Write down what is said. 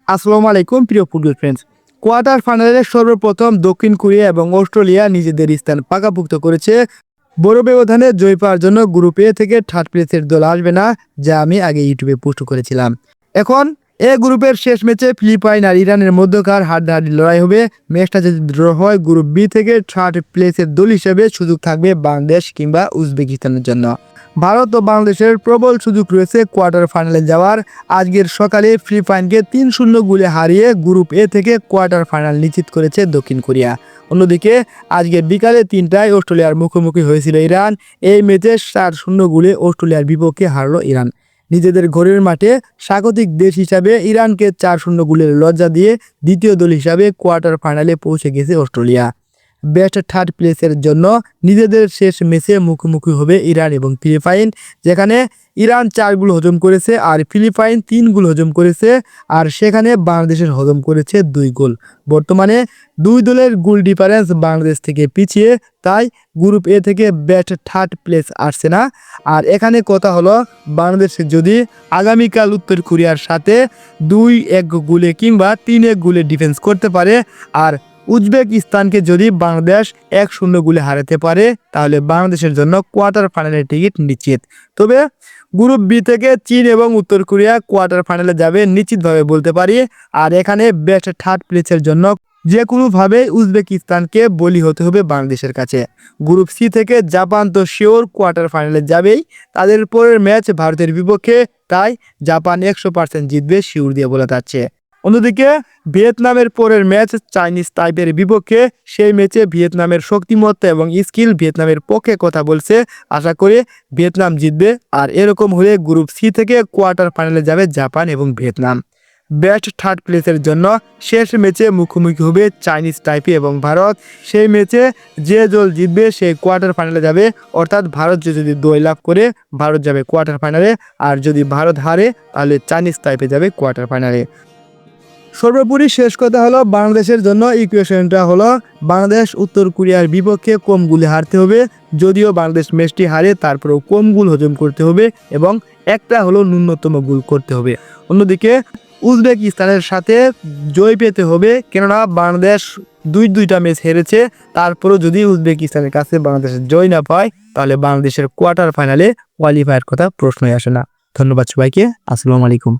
আসসালামু আলাইকুম প্রিয় ফুটবল ফ্রেন্ডস। কোয়ার্টার ফাইনালে সর্বপ্রথম দক্ষিণ কোরিয়া এবং অস্ট্রেলিয়া নিজেদের স্থান পাকাপোক্ত করেছে। বড় ব্যবধানে জয় পাওয়ার জন্য গ্রুপ এ থেকে থার্ড প্লেসের দল আসবে না, যা আমি আগে ইউটিউবে পোস্ট করেছিলাম। এখন এ গ্রুপের শেষ ম্যাচে ফিলিপাইন আর ইরানের মধ্যকার হাড্ডাহাড্ডি লড়াই হবে। ম্যাচটা যদি ড্র হয়, গ্রুপ বি থেকে থার্ড প্লেসের দল হিসেবে সুযোগ থাকবে বাংলাদেশ কিংবা উজবেকিস্তানের জন্য। ভারত ও বাংলাদেশের প্রবল সুযোগ রয়েছে কোয়ার্টার ফাইনালে যাওয়ার। আজকের সকালে ফিলিপাইনকে 3-0 গোলে হারিয়ে গ্রুপ এ থেকে কোয়ার্টার ফাইনাল নিশ্চিত করেছে দক্ষিণ কোরিয়া। অন্যদিকে আজকে বিকালে 3টায় অস্ট্রেলিয়ার মুখোমুখি হয়েছিল ইরান। এই ম্যাচে 4-0 গোলে অস্ট্রেলিয়ার বিপক্ষে হারল ইরান। নিজেদের ঘরের মাঠে স্বাগতিক দেশ হিসাবে ইরানকে 4-0 গোলের লজ্জা দিয়ে দ্বিতীয় দল হিসাবে কোয়ার্টার ফাইনালে পৌঁছে গেছে অস্ট্রেলিয়া। বেস্ট থার্ড প্লেসের জন্য নিজেদের শেষ ম্যাচে মুখোমুখি হবে ইরান এবং ফিলিপাইন, যেখানে ইরান 4 গোল হজম করেছে আর ফিলিপাইন 3 গোল হজম করেছে, আর সেখানে বাংলাদেশের হজম করেছে 2 গোল। বর্তমানে দুই দলের গোল ডিফারেন্স বাংলাদেশ থেকে পিছিয়ে, তাই গ্রুপ এ থেকে বেস্ট থার্ড প্লেস আসছে না। আর এখানে কথা হলো, বাংলাদেশ যদি আগামীকাল উত্তর কোরিয়ার সাথে 2-1 গোলে কিংবা 3-1 গোলে ডিফেন্স করতে পারে আর উজবেকিস্তানকে যদি বাংলাদেশ 1-0 গোলে হারাতে পারে, তাহলে বাংলাদেশের জন্য কোয়ার্টার ফাইনালের টিকিট নিশ্চিত। তবে গ্রুপ বি থেকে চীন এবং উত্তর কোরিয়া কোয়ার্টার ফাইনালে যাবে নিশ্চিতভাবে বলতে পারি। আর এখানে বেস্ট থার্ড প্লেসের জন্য যে কোনোভাবে উজবেকিস্তানকে বলি হতে হবে বাংলাদেশের কাছে। গ্রুপ সি থেকে জাপান তো শিওর কোয়ার্টার ফাইনালে যাবেই, তাদের পরের ম্যাচ ভারতের বিপক্ষে, তাই জাপান 100% জিতবে শিওর দিয়ে বলা যাচ্ছে। অন্যদিকে ভিয়েতনামের পরের ম্যাচ চাইনিজ তাইপের বিপক্ষে। সেই ম্যাচে ভিয়েতনামের শক্তিমত্তা এবং স্কিল ভিয়েতনামের পক্ষে কথা বলছে। আশা করি ভিয়েতনাম জিতবে। আর এরকম হলে গ্রুপ সি থেকে কোয়ার্টার ফাইনালে যাবে জাপান এবং ভিয়েতনাম। বেস্ট থার্ড প্লেসের জন্য শেষ ম্যাচে মুখোমুখি হবে চাইনিজ তাইপে এবং ভারত। সেই ম্যাচে যে দল জিতবে সেই কোয়ার্টার ফাইনালে যাবে, অর্থাৎ ভারত যদি 2 লাভ করে ভারত যাবে কোয়ার্টার ফাইনালে, আর যদি ভারত হারে তাহলে চাইনিজ তাইপে যাবে কোয়ার্টার ফাইনালে। সর্বোপরি শেষ কথা হলো, বাংলাদেশের জন্য ইকুয়েশনটা হলো বাংলাদেশ উত্তর কোরিয়ার বিপক্ষে কম গোলে হারতে হবে। যদিও বাংলাদেশ ম্যাচটি হারে, তারপরেও কম গোল হজম করতে হবে এবং একটা হলো ন্যূনতম গোল করতে হবে। অন্যদিকে উজবেকিস্তানের সাথে জয় পেতে হবে, কেননা বাংলাদেশ 2টা ম্যাচ হেরেছে। তারপরেও যদি উজবেকিস্তানের কাছে বাংলাদেশের জয় না পায়, তাহলে বাংলাদেশের কোয়ার্টার ফাইনালে কোয়ালিফায়ার কথা প্রশ্নই আসে না। ধন্যবাদ সবাইকে। আসসালামু আলাইকুম।